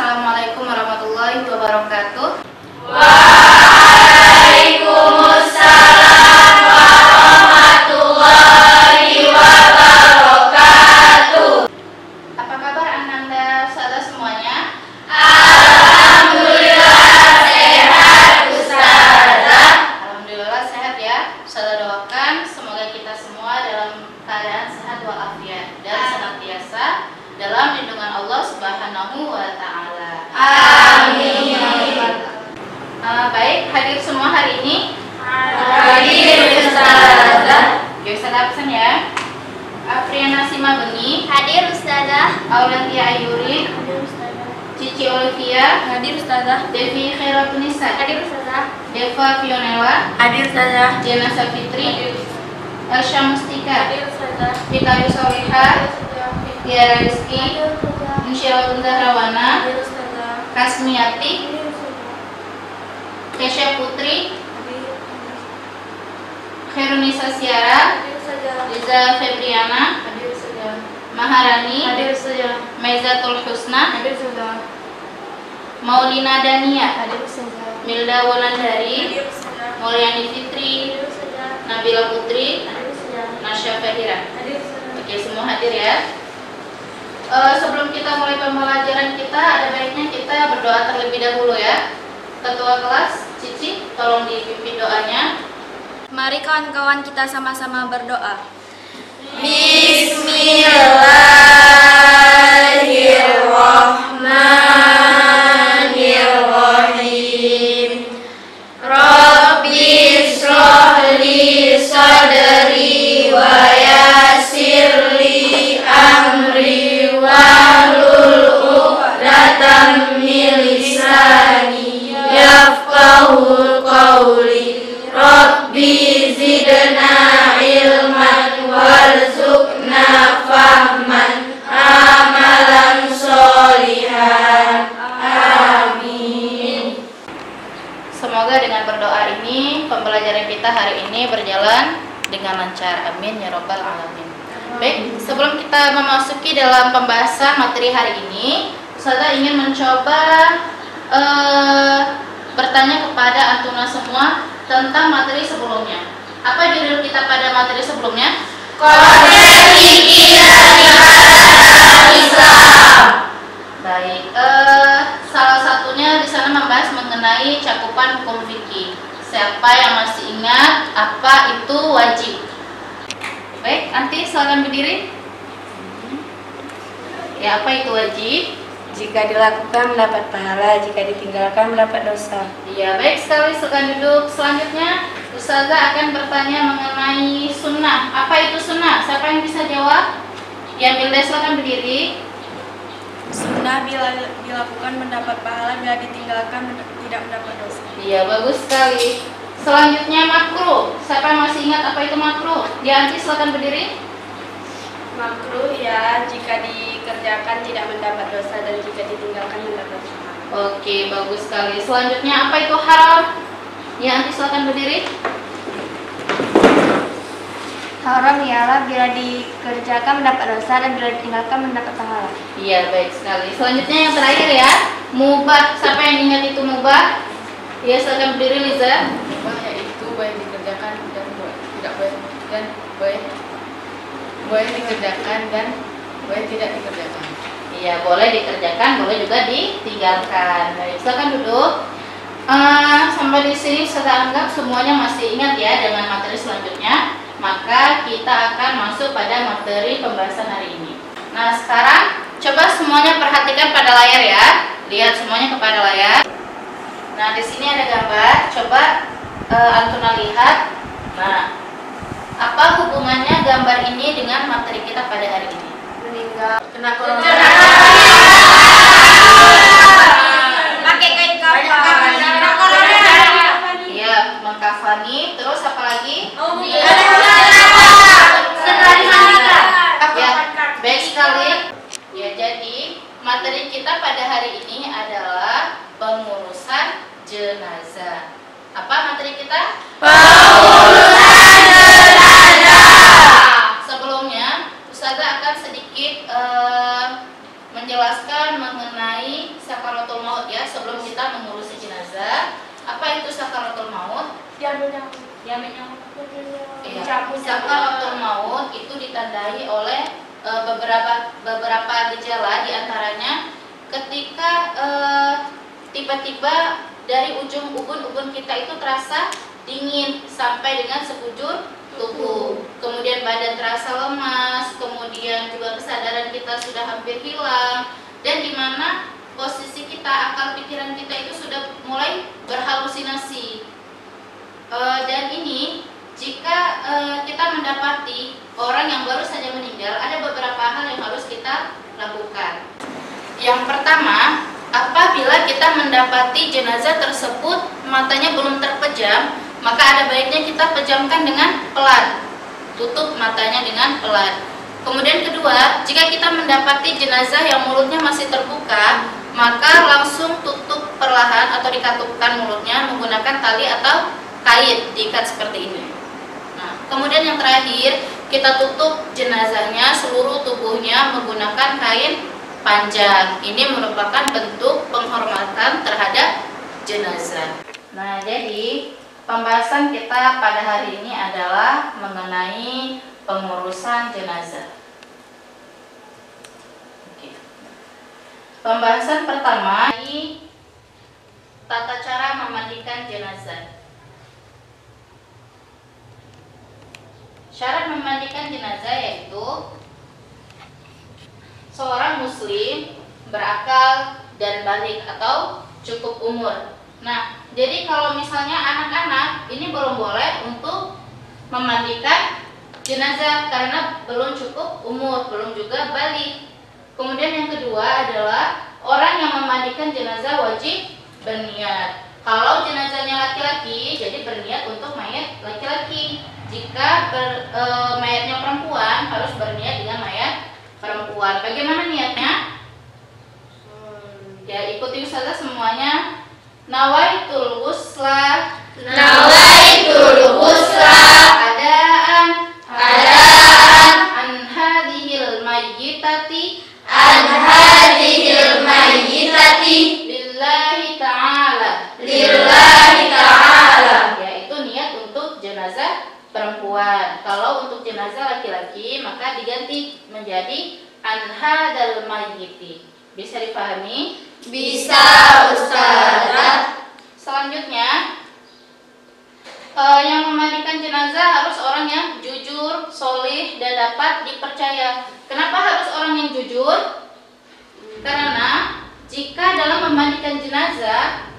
Assalamualaikum warahmatullahi wabarakatuh. Waalaikumsalam warahmatullahi wabarakatuh. Apa kabar Ananda saudara semuanya? Alhamdulillah sehat Ustazah. Alhamdulillah sehat ya. Saudara doakan semoga kita semua dalam keadaan sehat walafiat dan senantiasa dalam lindungan Allah Subhanahu wa taala. Amin. Baik, hadir semua hari ini? Hadir Ustazah. Ya, Ustazah absen ya. Afriana Simabeni, Hadir Ustazah. Aulantia Ayuri, Hadir Ustazah. Cici Olivia, Hadir Ustazah. Devi Khairatunisa, Hadir Ustazah. Deva Fionella, Hadir Ustazah. Diana Safitri, Elsha Mustika, Hadir Ustazah. Vita Yusoleha, Tiara Rizky, Insyaratun Zahrawana, Hadir Ustazah. Kasmiati, Kesha Putri, Khairunisa Siara, Hadir Ustazah. Liza Febriana, Hadir Ustazah. Maharani, Hadir Ustazah. Maizatul Husna, Hadir Ustazah. Maulina Dania, Hadir Ustazah. Milda Wulandari, Hadir Ustazah. Mulyani Fitri, Hadir Ustazah. Nabila Putri, Hadir Ustazah. Nasya Fahira. Hadir Ustazah. Oke, semua hadir ya. Sebelum kita mulai pembelajaran kita, ada baiknya kita berdoa terlebih dahulu ya. Ketua kelas, Cici, tolong dipimpin doanya. Mari kawan-kawan kita sama-sama berdoa. Bismillahirrahmanirrahim. Rabbi shrah li sadri wa yassir li amri wahlul 'uqdatam min lisani yafqahu qawli. Rabbi zidna ilman warzuqna fahman amalan sholihan. Amin. Semoga dengan berdoa ini pembelajaran kita hari ini berjalan dengan lancar. Amin ya robbal alamin. Baik, sebelum kita memasuki dalam pembahasan materi hari ini, Ustazah ingin mencoba bertanya kepada antuna semua tentang materi sebelumnya. Apa judul kita pada materi sebelumnya? Konsep fikih dari ajaran Islam. Baik, salah satunya di sana membahas mengenai cakupan hukum fikih. Siapa yang masih ingat apa itu wajib? Baik, nanti silakan berdiri. Ya, apa itu wajib? Jika dilakukan mendapat pahala, jika ditinggalkan mendapat dosa. Iya, baik sekali, silakan duduk. Selanjutnya, Ustazah akan bertanya mengenai sunnah. Apa itu sunnah? Siapa yang bisa jawab? Ya, Milda, silakan berdiri. Sunnah bila dilakukan mendapat pahala, bila ditinggalkan tidak mendapat dosa. Iya, bagus sekali. Selanjutnya makruh. Siapa yang masih ingat apa itu makruh? Ya, Anti, silakan berdiri. Makruh ya jika dikerjakan tidak mendapat dosa dan jika ditinggalkan mendapat pahala. Oke, bagus sekali. Selanjutnya apa itu haram? Ya, Anti, silakan berdiri. Haram ialah bila dikerjakan mendapat dosa dan bila ditinggalkan mendapat pahala. Iya, baik sekali. Selanjutnya yang terakhir ya, mubah. Siapa yang ingat itu mubah? Ya, silakan berdiri, Liza. Mubah yaitu boleh dikerjakan dan tidak boleh dan boleh dikerjakan dan boleh tidak dikerjakan. Iya, boleh dikerjakan, boleh juga ditinggalkan. Baik, silakan duduk. Sampai di sini saya anggap semuanya masih ingat ya dengan materi selanjutnya. Maka kita akan masuk pada materi pembahasan hari ini. Nah, sekarang coba semuanya perhatikan pada layar ya. Lihat semuanya kepada layar. Nah, di sini ada gambar. Coba Antuna lihat. Nah, apa hubungannya gambar ini dengan materi kita pada hari ini? Meninggal Kena corona. Pakai kain kafan. Iya, mengkafani. Terus apa lagi? Ya, baik sekali. Ya, jadi materi kita pada hari ini adalah pengurusan jenazah. Apa materi kita? Pengurusan jenazah. Sebelumnya, Ustazah akan sedikit menjelaskan mengenai sakaratul maut ya sebelum kita mengurusi jenazah. Apa itu sakaratul maut? Iya, sakaratul maut itu ditandai oleh beberapa gejala, diantaranya ketika tiba-tiba dari ujung ubun kita itu terasa dingin sampai dengan sekujur tubuh, kemudian badan terasa lemas, kemudian juga kesadaran kita sudah hampir hilang, dan dimana posisi kita, akal pikiran kita itu sudah mulai berhalusinasi. Dan ini jika kita mendapati orang yang baru saja meninggal, ada beberapa hal yang harus kita lakukan. Yang pertama, apabila kita mendapati jenazah tersebut matanya belum terpejam, maka ada baiknya kita pejamkan dengan pelan, tutup matanya dengan pelan. Kemudian kedua, jika kita mendapati jenazah yang mulutnya masih terbuka, maka langsung tutup perlahan atau dikatupkan mulutnya menggunakan tali atau kain, diikat seperti ini. Nah, kemudian yang terakhir, kita tutup jenazahnya seluruh tubuhnya menggunakan kain panjang. Ini merupakan bentuk penghormatan terhadap jenazah. Nah, jadi pembahasan kita pada hari ini adalah mengenai pengurusan jenazah. Oke. Pembahasan pertama ini tata cara memandikan jenazah. Syarat memandikan jenazah yaitu seorang muslim berakal dan balik atau cukup umur. Nah, jadi kalau misalnya anak-anak ini belum boleh untuk memandikan jenazah karena belum cukup umur, belum juga balik. Kemudian yang kedua adalah orang yang memandikan jenazah wajib berniat. Kalau jenazahnya laki-laki, jadi berniat untuk mayat laki-laki. Jika mayatnya perempuan, harus berniat dengan mayat perempuan. Bagaimana niatnya? Ya, ikuti saja semuanya. Nawaitul ghusla, adaan an hadhil mayyitati lillahi ta'ala, yaitu niat untuk jenazah perempuan. Kalau untuk jenazah laki-laki maka diganti menjadi an hadzal mayyiti. Bisa dipahami? Bisa, Ustazah. Selanjutnya, yang memandikan jenazah harus orang yang jujur, solih, dan dapat dipercaya. Kenapa harus orang yang jujur? Karena jika dalam memandikan jenazah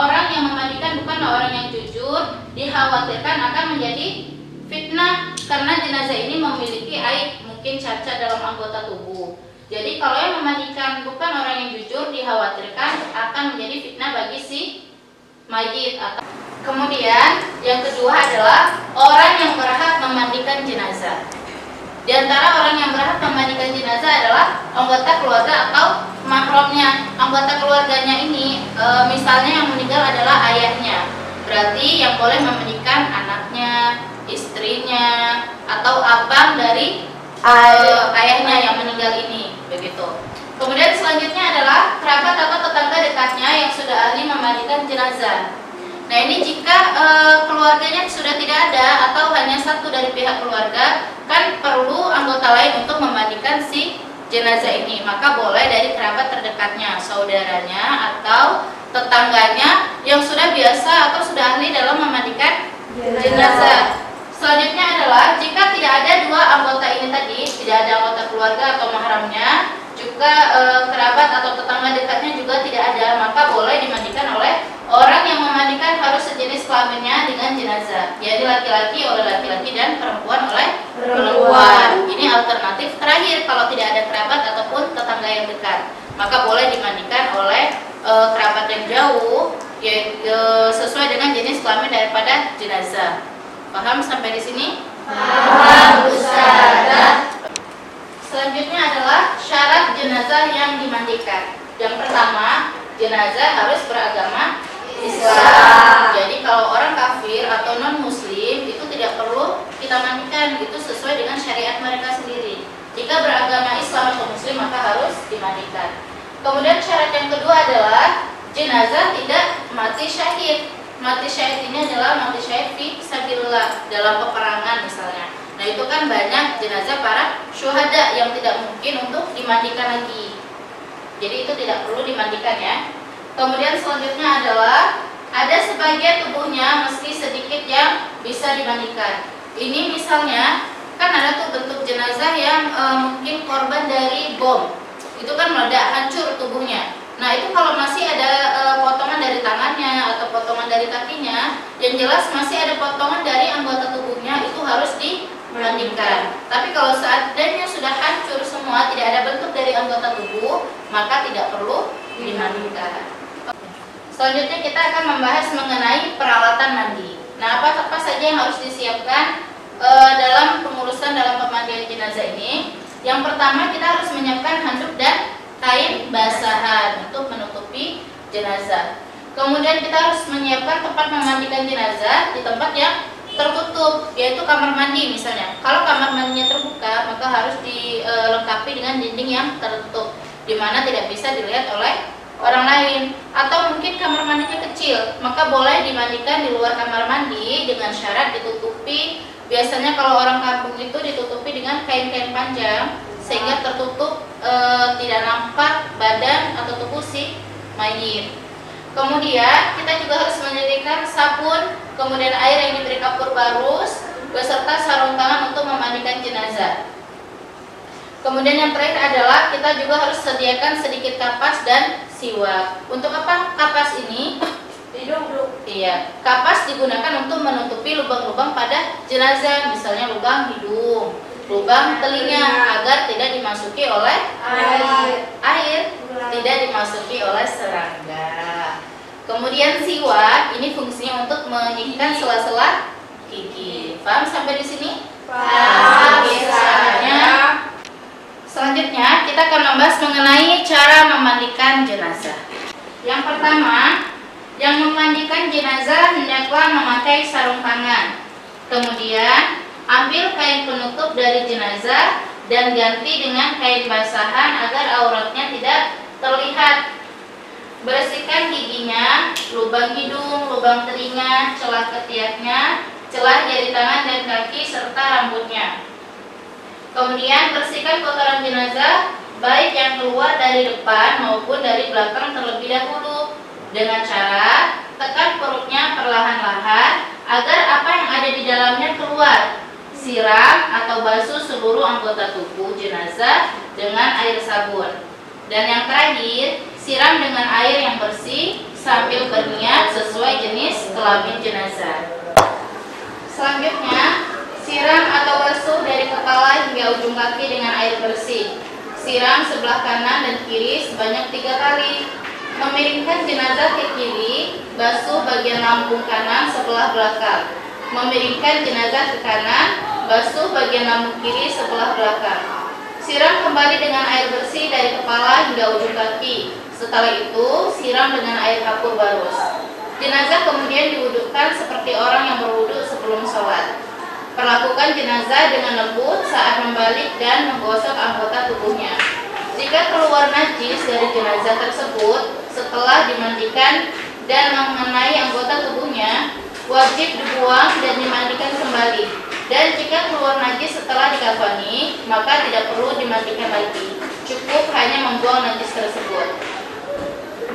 orang yang memandikan bukanlah orang yang jujur, dikhawatirkan akan menjadi fitnah karena jenazah ini memiliki aib, mungkin cacat dalam anggota tubuh. Jadi kalau yang memandikan bukan orang yang jujur, dikhawatirkan akan menjadi fitnah bagi si mayit. Kemudian yang kedua adalah orang yang berhak memandikan jenazah. Di antara orang yang berhak memandikan jenazah adalah anggota keluarga atau mahramnya. Anggota keluarganya ini misalnya yang meninggal adalah ayahnya, berarti yang boleh memandikan anaknya, istrinya, atau abang dari ayahnya yang meninggal ini, begitu. Kemudian selanjutnya adalah kerabat atau tetangga dekatnya yang sudah ahli memandikan jenazah. Nah, ini jika keluarganya sudah tidak ada atau hanya satu dari pihak keluarga, kan perlu anggota lain untuk memandikan si jenazah ini. Maka boleh dari kerabat terdekatnya, saudaranya atau tetangganya yang sudah biasa atau sudah ahli dalam memandikan jenazah. Selanjutnya adalah jika tidak ada dua anggota ini tadi, tidak ada anggota keluarga atau mahramnya, juga kerabat atau tetangga dekatnya juga tidak ada, maka boleh dimandikan oleh orang yang memandikan harus sejenis kelaminnya dengan jenazah. Jadi laki-laki oleh laki-laki dan perempuan oleh perempuan. Ini alternatif terakhir kalau tidak ada kerabat ataupun tetangga yang dekat, maka boleh dimandikan oleh kerabat yang jauh, yaitu sesuai dengan jenis kelamin daripada jenazah. Paham sampai di sini? Paham, Ustazah. Selanjutnya adalah syarat jenazah yang dimandikan. Yang pertama, jenazah harus beragama Islam. Jadi kalau orang kafir atau non muslim itu tidak perlu kita mandikan, itu sesuai dengan syariat mereka sendiri. Jika beragama Islam atau muslim maka harus dimandikan. dimandikan. Kemudian syarat yang kedua adalah jenazah tidak mati syahid. Mati syahid ini adalah mati syahid fi sabilillah, dalam peperangan misalnya. Nah, itu kan banyak jenazah para syuhada yang tidak mungkin untuk dimandikan lagi. Jadi itu tidak perlu dimandikan ya. Kemudian selanjutnya adalah ada sebagian tubuhnya meski sedikit yang bisa dimandikan. Ini misalnya kan ada tuh bentuk jenazah yang mungkin korban dari bom. Itu kan meledak, hancur tubuhnya. Nah, itu kalau masih ada potongan dari tangannya atau potongan dari kakinya, yang jelas masih ada potongan dari anggota tubuhnya, itu harus dimandikan. Tapi kalau seandainya sudah hancur semua, tidak ada bentuk dari anggota tubuh, maka tidak perlu dimandikan. Selanjutnya kita akan membahas mengenai peralatan mandi. Nah, apa saja yang harus disiapkan dalam pengurusan dalam pemandian jenazah ini? Yang pertama, kita harus menyiapkan handuk dan kain basahan untuk menutupi jenazah. Kemudian kita harus menyiapkan tempat memandikan jenazah di tempat yang tertutup, yaitu kamar mandi misalnya. Kalau kamar mandinya terbuka, maka harus dilengkapi dengan dinding yang tertutup, di mana tidak bisa dilihat oleh orang lain. Atau mungkin kamar mandinya kecil, maka boleh dimandikan di luar kamar mandi dengan syarat ditutupi. Biasanya kalau orang kampung itu ditutupi dengan kain-kain panjang sehingga tertutup, tidak nampak badan atau tubuh si mayit. Kemudian kita juga harus menyediakan sabun, kemudian air yang diberi kapur barus, beserta sarung tangan untuk memandikan jenazah. Kemudian yang terakhir adalah kita juga harus sediakan sedikit kapas dan siwak. Untuk apa kapas ini? Iya, kapas digunakan untuk menutupi lubang-lubang pada jenazah, misalnya lubang hidung, lubang telinga, agar tidak dimasuki oleh air, tidak dimasuki oleh serangga. Kemudian siwak ini fungsinya untuk mengikat sela-sela gigi. Paham sampai di sini? Paham. Selanjutnya kita akan membahas mengenai cara memandikan jenazah. Yang pertama, yang memandikan jenazah hendaklah memakai sarung tangan. Kemudian ambil kain penutup dari jenazah dan ganti dengan kain basahan agar auratnya tidak terlihat. Bersihkan giginya, lubang hidung, lubang telinga, celah ketiaknya, celah jari tangan dan kaki serta rambutnya. Kemudian bersihkan kotoran jenazah baik yang keluar dari depan maupun dari belakang terlebih dahulu dengan cara tekan perutnya perlahan-lahan agar apa yang ada di dalamnya keluar. Siram atau basuh seluruh anggota tubuh jenazah dengan air sabun. Dan yang terakhir, siram dengan air yang bersih sambil berniat sesuai jenis kelamin jenazah. Selanjutnya, siram atau basuh dari kepala hingga ujung kaki dengan air bersih. Siram sebelah kanan dan kiri sebanyak 3 kali. Memiringkan jenazah ke kiri, basuh bagian lambung kanan sebelah belakang. Memiringkan jenazah ke kanan, basuh bagian lambung kiri sebelah belakang. Siram kembali dengan air bersih dari kepala hingga ujung kaki. Setelah itu, siram dengan air kapur barus. Jenazah kemudian diwudukkan seperti orang yang berwuduk sebelum sholat. Perlakukan jenazah dengan lembut saat membalik dan menggosok anggota tubuhnya. Jika keluar najis dari jenazah tersebut setelah dimandikan dan mengenai anggota tubuhnya, wajib dibuang dan dimandikan kembali. Dan jika keluar najis setelah dikafani, maka tidak perlu dimandikan lagi. Cukup hanya membuang najis tersebut.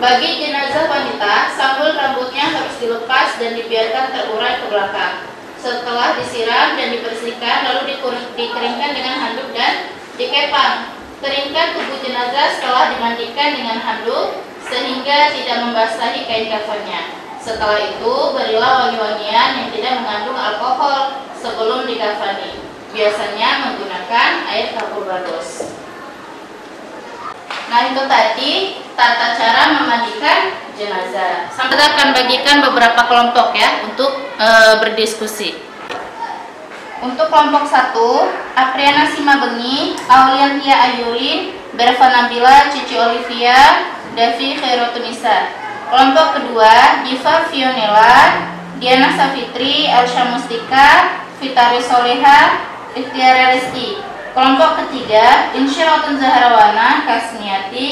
Bagi jenazah wanita, sanggul rambutnya harus dilepas dan dibiarkan terurai ke belakang. Setelah disiram dan dibersihkan, lalu dikeringkan dengan handuk dan dikepang. Keringkan tubuh jenazah setelah dimandikan dengan handuk sehingga tidak membasahi kain kafannya. Setelah itu, berilah wangi-wangian yang tidak mengandung alkohol sebelum dikafani. Biasanya menggunakan air kapur barus. Nah, itu tadi tata cara memandikan jenazah. Kita akan bagikan beberapa kelompok ya untuk berdiskusi. Untuk kelompok 1, Apriana Simabengi, Auliantia Ayurin, Berva Nabila, Cici Olivia, Davi Khairotunisa. Kelompok kedua, Diva Fionela, Diana Safitri, Elsha Mustika, Fitari Soleha, Ikhtiara Rizki. Kelompok ketiga, Insyaratun Zahrawana, Kasniati,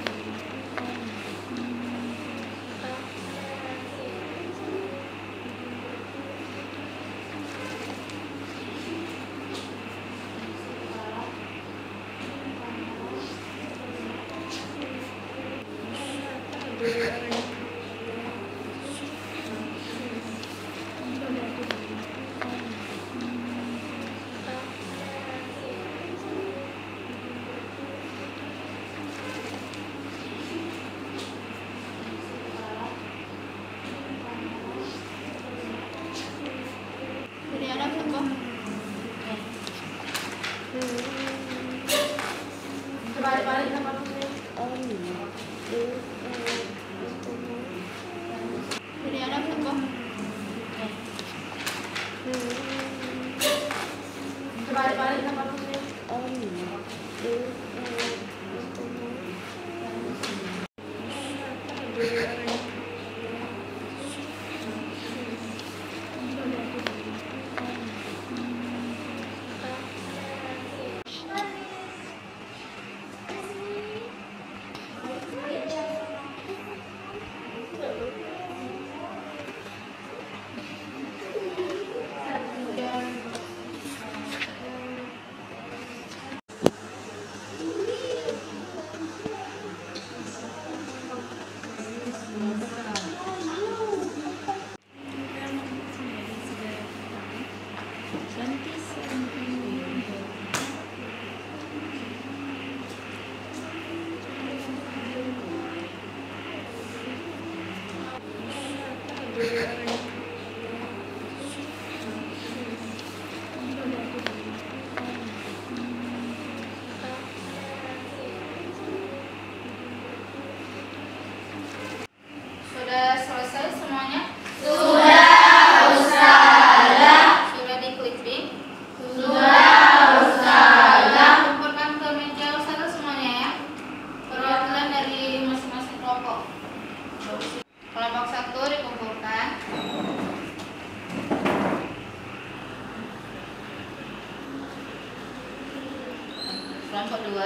kelompok 2.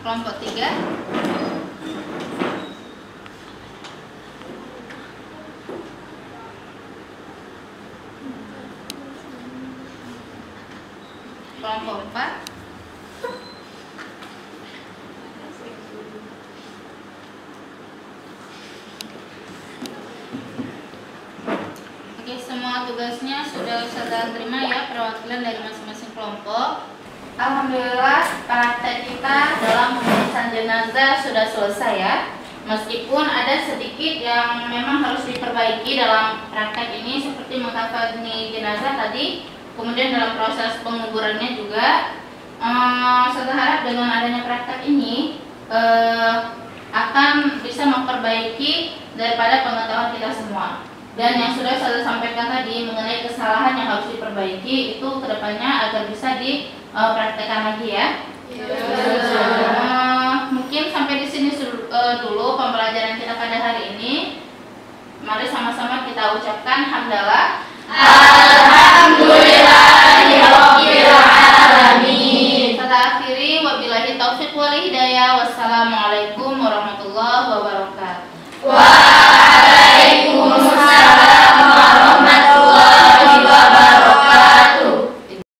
Kelompok 3. Kelompok 4. Oke, semua tugasnya sudah Ustazah terima ya, perwakilan dari masing-masing kelompok. Alhamdulillah praktek kita dalam pemeriksaan jenazah sudah selesai ya. Meskipun ada sedikit yang memang harus diperbaiki dalam praktek ini, seperti mengkafani jenazah tadi, kemudian dalam proses penguburannya juga. Saya harap dengan adanya praktek ini akan bisa memperbaiki daripada pengetahuan kita semua. Dan yang sudah saya sampaikan tadi mengenai kesalahan yang harus diperbaiki itu kedepannya agar bisa dipraktekkan lagi ya. Mungkin sampai di sini dulu pembelajaran kita pada hari ini. Mari sama-sama kita ucapkan hamdalah. Alhamdulillahirabbil alamin.